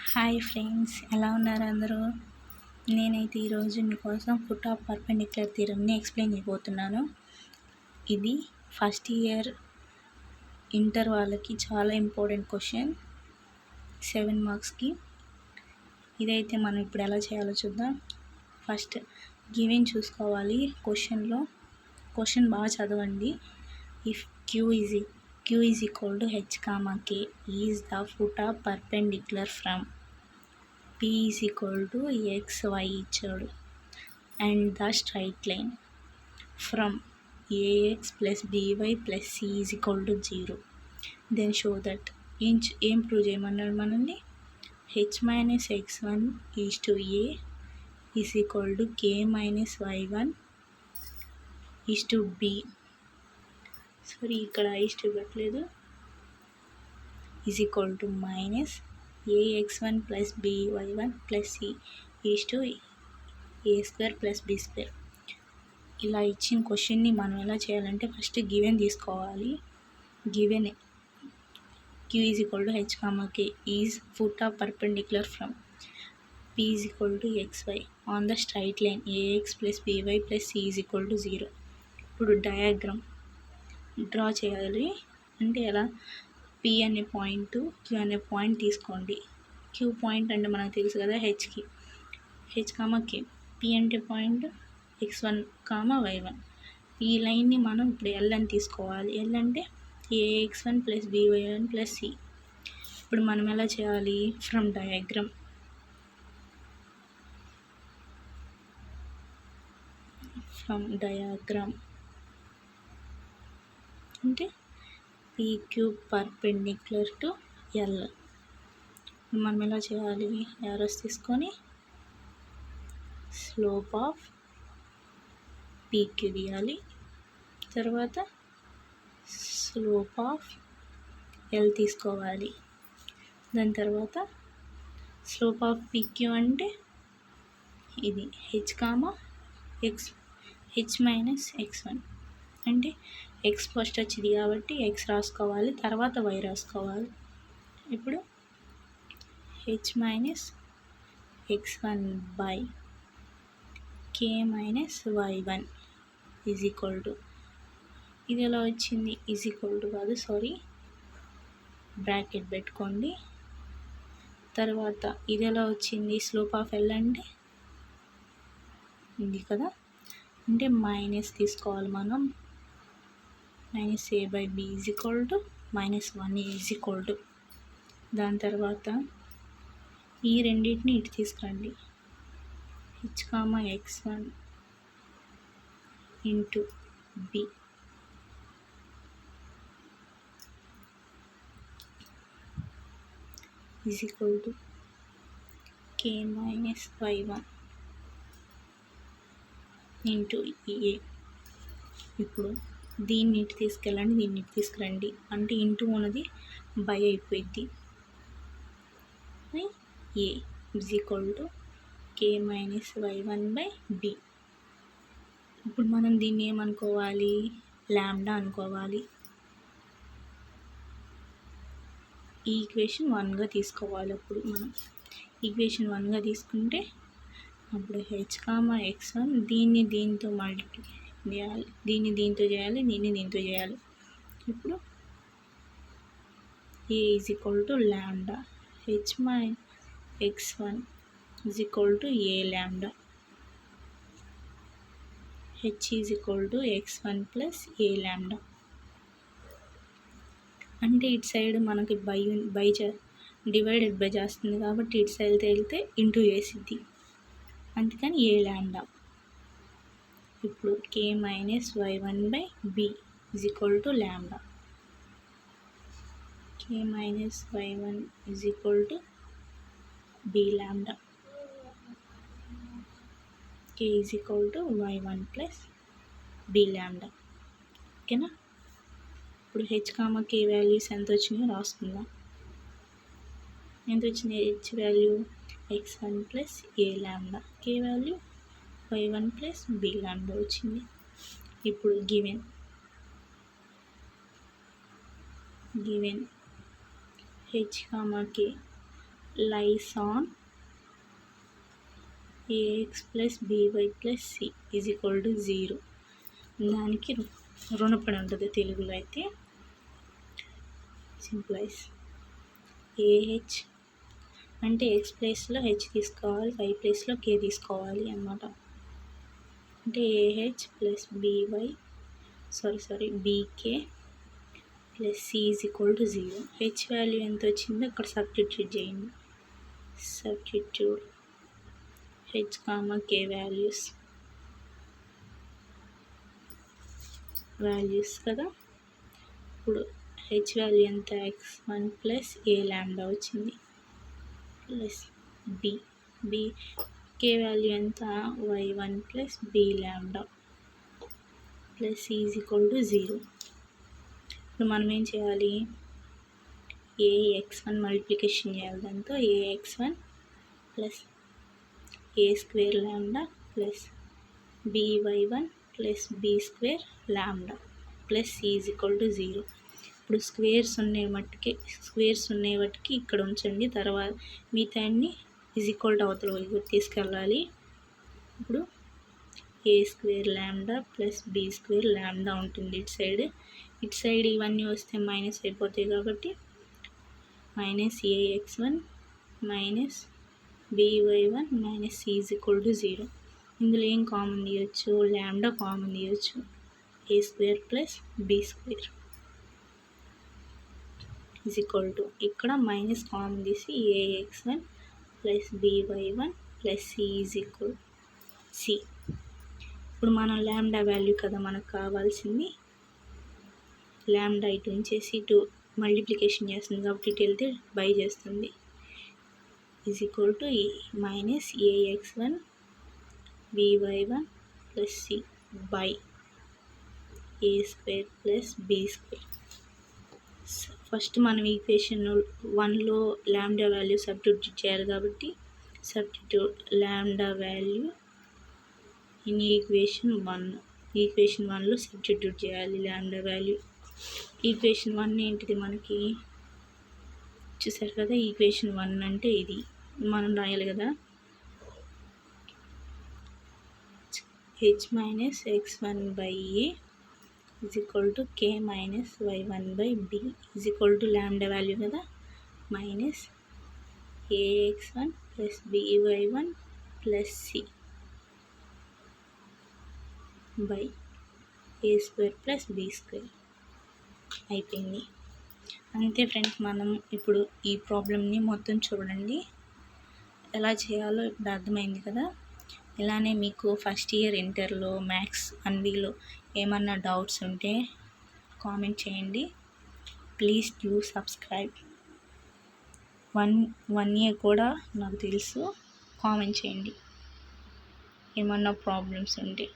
Hi friends, ఎలా ఉన్నారు అందరూ? నేనైతే ఈరోజు మీకోసం ఫుట్ ఆఫ్ పర్పెండిక్యులర్ థియరమ్ని ఎక్స్ప్లెయిన్ చేయబోతున్నాను. ఇది ఫస్ట్ ఇయర్ ఇంటర్ వాళ్ళకి చాలా ఇంపార్టెంట్ క్వశ్చన్, 7 మార్క్స్కి. ఇదైతే మనం ఇప్పుడు ఎలా చేయాలో చూద్దాం. ఫస్ట్ గివెన్ చూసుకోవాలి. క్వశ్చన్ బాగా చదవండి. If Q is equal to H, K is the foot of perpendicular from P is equal to XY ఇచ్చాడు and the straight line from AX plus BY plus C is equal to 0. Then show that ఏం prove చేయమన్నాడు మనల్ని. H minus X1 is to A is equal to K minus Y1 is to B. Sorry, ఇక్కడ is to ఇవ్వట్లేదు. is equal to minus AX1 plus BY1 plus C is to A square plus B square. ఇలా ఇచ్చిన క్వశ్చన్ని మనం ఎలా చేయాలంటే first given తీసుకోవాలి. Given Q is equal to H, K is foot of perpendicular from P is equal to XY on the straight line AX plus BY plus C is equal to 0. ఇప్పుడు diagram draw చేయాలి. అంటే ఎలా, P అనే point, Q అనే point తీసుకోండి. Q point అంటే మనకు తెలుసు కదా, H, K. P అంటే పాయింట్ X1, Y1. ఈ లైన్ని మనం ఇప్పుడు L అని తీసుకోవాలి. L అంటే AX1 plus BY1 plus C. ఇప్పుడు మనం ఎలా చేయాలి, ఫ్రమ్ డయాగ్రామ్ అంటే PQ పర్పెండిక్యులర్ టు L. మనం ఎలా చేయాలి, యారోస్ తీసుకొని స్లోప్ ఆఫ్ PQ తీయాలి. తర్వాత స్లోప్ ఆఫ్ L తీసుకోవాలి. దాని తర్వాత స్లోప్ ఆఫ్ PQ అంటే ఇది H మైనస్ X1 అంటే X ఫస్ట్ వచ్చింది కాబట్టి X రాసుకోవాలి, తర్వాత Y రాసుకోవాలి. ఇప్పుడు H minus X1 by K minus Y1 is equal to, ఇది ఎలా వచ్చింది, ఈజ్ ఈక్వల్ టు కాదు, సారీ, బ్రాకెట్ పెట్టుకోండి. తర్వాత ఇది ఎలా వచ్చింది, స్లోప్ ఆఫ్ L అంటే ఇది కదా, అంటే మైనస్ తీసుకోవాలి మనం. Minus A by B is equal to -1 is equal to, దాని తర్వాత ఈ రెండింటిని ఇటు తీసుకురండి. H, X1 into B is equal to K minus Y1 into A. ఇప్పుడు దీన్ని ఇటు తీసుకెళ్ళండి, దీన్ని ఇటు తీసుకురండి. అంటే ఇంటూ ఉన్నది బై అయిపోయింది. A is equal to K minus Y1 by B. ఇప్పుడు మనం దీన్ని ఏమనుకోవాలి, లాంబ్డా అనుకోవాలి. ఈ ఈక్వేషన్ 1గా తీసుకోవాలి. అప్పుడు మనం ఈక్వేషన్ 1గా తీసుకుంటే అప్పుడు H, X1 దీన్ని దీంతో మల్టిప్లై చేయాలి, దీన్ని దీంతో చేయాలి, దీన్ని దీంతో చేయాలి. ఇప్పుడు A is equal to lambda H minus X1 is equal to A lambda. H is equal to X1 plus A lambda. అంటే ఇటు సైడ్ మనకి బై డివైడెడ్ బై చేస్తుంది కాబట్టి ఇటు సైడ్ వెళ్తే ఇంటూ చేసిద్ది, అందుకని A లాంబ్డా. ఇప్పుడు K minus Y1 by B is equal to lambda. K minus Y1 is equal to B lambda. K is equal to Y1 plus B lambda. ఓకేనా. ఇప్పుడు H, K values ఎంత వచ్చినాయో రాసుకుందాం. ఎంత వచ్చినాయి H value, X1 plus A lambda. K value Y1 plus B lambda వచ్చింది. ఇప్పుడు given H, K lies on ax plus by plus c is equal to 0. దానికి రుణపడి ఉంటుంది తెలుగులో అయితే. సింప్లైజ్ ah అంటే x ప్లేస్లో h తీసుకోవాలి, y ప్లేస్లో k తీసుకోవాలి అన్నమాట. అంటే ah plus bk plus c is equal to 0. h value ఎంత వచ్చిందో అక్కడ సబ్స్టిట్యూట్ చేయండి. సబ్స్టిట్యూట్ h, k వాల్యూస్ కదా. ఇప్పుడు h వాల్యూ ఎంత, x1 ప్లస్ a లాంబ్డా వచ్చింది ప్లస్ b k వాల్యూ ఎంత, y1 plus b lambda plus c is equal to 0. ఇప్పుడు మనం ఏం చేయాలి, ax1 మల్టిప్లికేషన్ చేయాలి. దాంతో ax1 plus a square lambda plus by1 plus b square lambda plus c is equal to 0. ఇప్పుడు squares ఉన్నాయి వాటికి ఇక్కడ ఉంచండి. తర్వాత మిగతా అన్ని ఈజ్ ఈక్వల్ టు అవతల వైపు తీసుకెళ్ళాలి. ఇప్పుడు a square lambda plus b square lambda ఉంటుంది ఇటు సైడ్ ఇవన్నీ వస్తే మైనస్ అయిపోతాయి కాబట్టి minus ax1 minus by1 minus c is equal to 0. ఇందులో ఏం కామన్ తీయచ్చు, లాంబ్డా కామన్ తీయచ్చు. A square plus b square is equal to, ఇక్కడ మైనస్ కామన్ తీసి ax1 plus by1 plus c is equal c. ఇప్పుడు మనం లాంబ్డా వాల్యూ కదా మనకు కావాల్సింది. లాంబ్డా ఇటు ఉంచేసి ఇటు మల్టిప్లికేషన్ చేస్తుంది కాబట్టి ఇటు వెళ్తే బై చేస్తుంది. Is equal to minus ax1 by1 plus c by a square plus b square. First మనం ఈక్వేషన్ 1లో లాంబ్డా వాల్యూ సబ్స్టిట్యూట్ చేయాలి కాబట్టి substitute lambda value in equation 1లో సబ్స్టిట్యూట్ చేయాలి లాంబ్డా వాల్యూ. ఈక్వేషన్ 1 ఏంటిది మనకి చూసారు కదా. ఈక్వేషన్ 1 అంటే ఇది మనం రాయాలి కదా, h minus x1 by a is equal to k minus y1 by b is equal to lambda value కదా, minus ax1 plus by1 plus c by a square plus b square అయిపోయింది. అంతే friends, మనం ఇప్పుడు ఈ ప్రాబ్లమ్ని మొత్తం చూడండి ఎలా చేయాలో ఇప్పుడు అర్థమైంది కదా. ఇలానే మీకు ఫస్ట్ ఇయర్ ఇంటర్లో మ్యాథ్స్ అన్వీలో ఏమన్నా డౌట్స్ ఉంటే కామెంట్ చేయండి. Please do subscribe. One year కూడా నాకు తెలుసు. కామెంట్ చేయండి ఏమన్నా ప్రాబ్లమ్స్ ఉంటే.